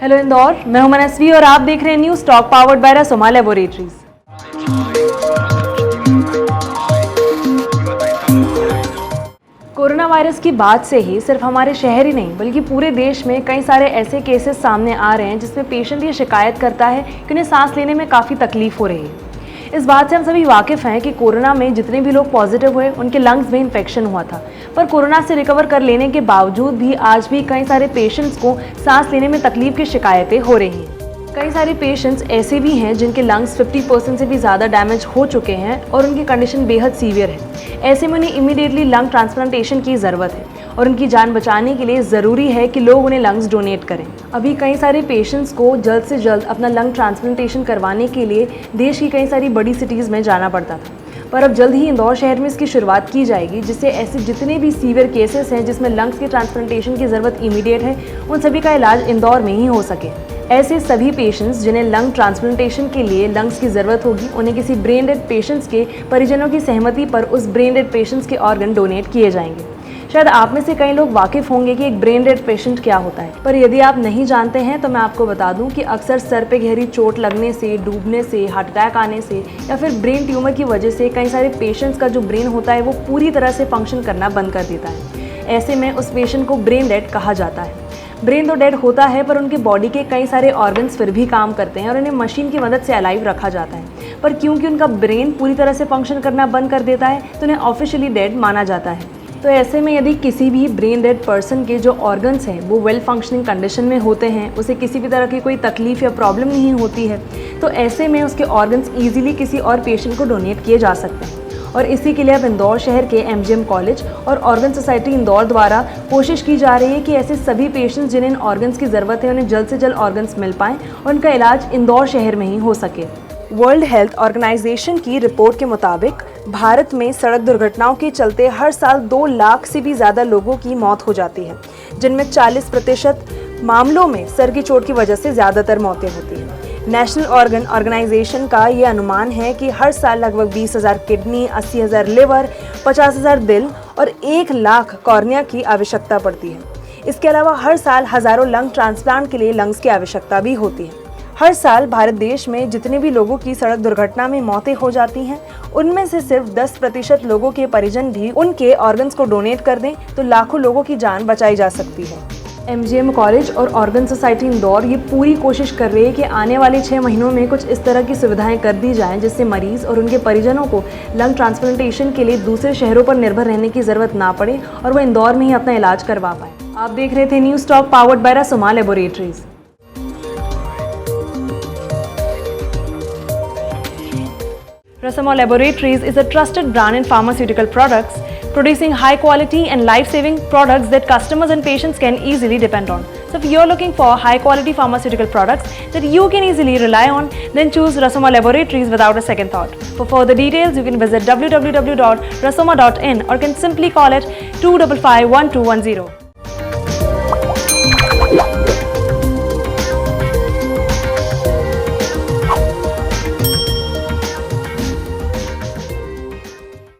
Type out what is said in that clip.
Hello Indore, मैं हूं मनस्वी और आप देख रहे हैं news talk powered by Rasoma laboratories. Corona virus की बाद से ही सिर्फ हमारे शहर ही नहीं बल्कि पूरे देश में कई सारे ऐसे केसेस सामने आ रहे हैं जिसमें पेशेंट ये शिकायत करता है कि उन्हें सांस लेने में काफ़ी तकलीफ हो रही है। इस बात से हम सभी वाकिफ़ हैं कि कोरोना में जितने भी लोग पॉजिटिव हुए उनके लंग्स में इन्फेक्शन हुआ था, पर कोरोना से रिकवर कर लेने के बावजूद भी आज भी कई सारे पेशेंट्स को सांस लेने में तकलीफ की शिकायतें हो रही हैं। कई सारे पेशेंट्स ऐसे भी हैं जिनके लंग्स 50% से भी ज़्यादा डैमेज हो चुके हैं और उनकी कंडीशन बेहद सीवियर है। ऐसे में उन्हें इमीडिएटली लंग ट्रांसप्लांटेशन की ज़रूरत है और उनकी जान बचाने के लिए ज़रूरी है कि लोग उन्हें लंग्स डोनेट करें। अभी कई सारे पेशेंट्स को जल्द से जल्द अपना लंग ट्रांसप्लांटेशन करवाने के लिए देश की कई सारी बड़ी सिटीज़ में जाना पड़ता था, पर अब जल्द ही इंदौर शहर में इसकी शुरुआत की जाएगी, जिससे ऐसे जितने भी सीवियर केसेस हैं जिसमें लंग्स के ट्रांसप्लांटेशन की ज़रूरत इमीडिएट है, उन सभी का इलाज इंदौर में ही हो सके। ऐसे सभी पेशेंट्स जिन्हें लंग ट्रांसप्लांटेशन के लिए लंग्स की ज़रूरत होगी, उन्हें किसी ब्रेन डेड पेशेंट्स के परिजनों की सहमति पर उस ब्रेन डेड पेशेंट्स के ऑर्गन डोनेट किए जाएंगे। शायद आप में से कई लोग वाकिफ़ होंगे कि एक ब्रेन डेड पेशेंट क्या होता है, पर यदि आप नहीं जानते हैं तो मैं आपको बता दूं कि अक्सर सर पे गहरी चोट लगने से, डूबने से, हार्ट अटैक आने से या फिर ब्रेन ट्यूमर की वजह से कई सारे पेशेंट्स का जो ब्रेन होता है वो पूरी तरह से फंक्शन करना बंद कर देता है। ऐसे में उस पेशेंट को ब्रेन डेड कहा जाता है। ब्रेन तो डेड होता है पर उनके बॉडी के कई सारे ऑर्गन्स फिर भी काम करते हैं और उन्हें मशीन की मदद से अलाइव रखा जाता है, पर क्योंकि उनका ब्रेन पूरी तरह से फंक्शन करना बंद कर देता है तो उन्हें ऑफिशियली डेड माना जाता है। तो ऐसे में यदि किसी भी ब्रेन डेड पर्सन के जो ऑर्गन्स हैं वो वेल फंक्शनिंग कंडीशन में होते हैं, उसे किसी भी तरह की कोई तकलीफ या प्रॉब्लम नहीं होती है, तो ऐसे में उसके ऑर्गन्स ईजिली किसी और पेशेंट को डोनेट किए जा सकते हैं। और इसी के लिए अब इंदौर शहर के MGM कॉलेज और ऑर्गन सोसाइटी इंदौर द्वारा कोशिश की जा रही है कि ऐसे सभी पेशेंट्स जिन्हें ऑर्गन्स की ज़रूरत है उन्हें जल्द से जल्द ऑर्गन्स मिल पाएँ और उनका इलाज इंदौर शहर में ही हो सके। वर्ल्ड हेल्थ ऑर्गेनाइजेशन की रिपोर्ट के मुताबिक भारत में सड़क दुर्घटनाओं के चलते हर साल 2 लाख से भी ज़्यादा लोगों की मौत हो जाती है, जिनमें 40% मामलों में सर की चोट की वजह से ज़्यादातर मौतें होती हैं। नेशनल ऑर्गन ऑर्गेनाइजेशन का ये अनुमान है कि हर साल लगभग 20,000 किडनी, 80,000 लिवर, 50,000 दिल और 1 लाख कॉर्निया की आवश्यकता पड़ती है। इसके अलावा हर साल हज़ारों लंग ट्रांसप्लांट के लिए लंग्स की आवश्यकता भी होती है। हर साल भारत देश में जितने भी लोगों की सड़क दुर्घटना में मौतें हो जाती हैं, उनमें से सिर्फ 10% लोगों के परिजन भी उनके ऑर्गन्स को डोनेट कर दें तो लाखों लोगों की जान बचाई जा सकती है। MGM कॉलेज और ऑर्गन सोसाइटी इंदौर ये पूरी कोशिश कर रही है कि आने वाले 6 महीनों में कुछ इस तरह की सुविधाएं कर दी जाएं जिससे मरीज और उनके परिजनों को लंग ट्रांसप्लांटेशन के लिए दूसरे शहरों पर निर्भर रहने की ज़रूरत ना पड़े और वो इंदौर में ही अपना इलाज करवा पाए। आप देख रहे थे news talk powered by Rasoma laboratories. Rasoma Laboratories is a trusted brand in pharmaceutical products, producing high quality and life-saving products that customers and patients can easily depend on. So if you're looking for high quality pharmaceutical products that you can easily rely on, then choose Rasoma Laboratories without a second thought. For further details, you can visit www.rasoma.in or can simply call it 255 1210.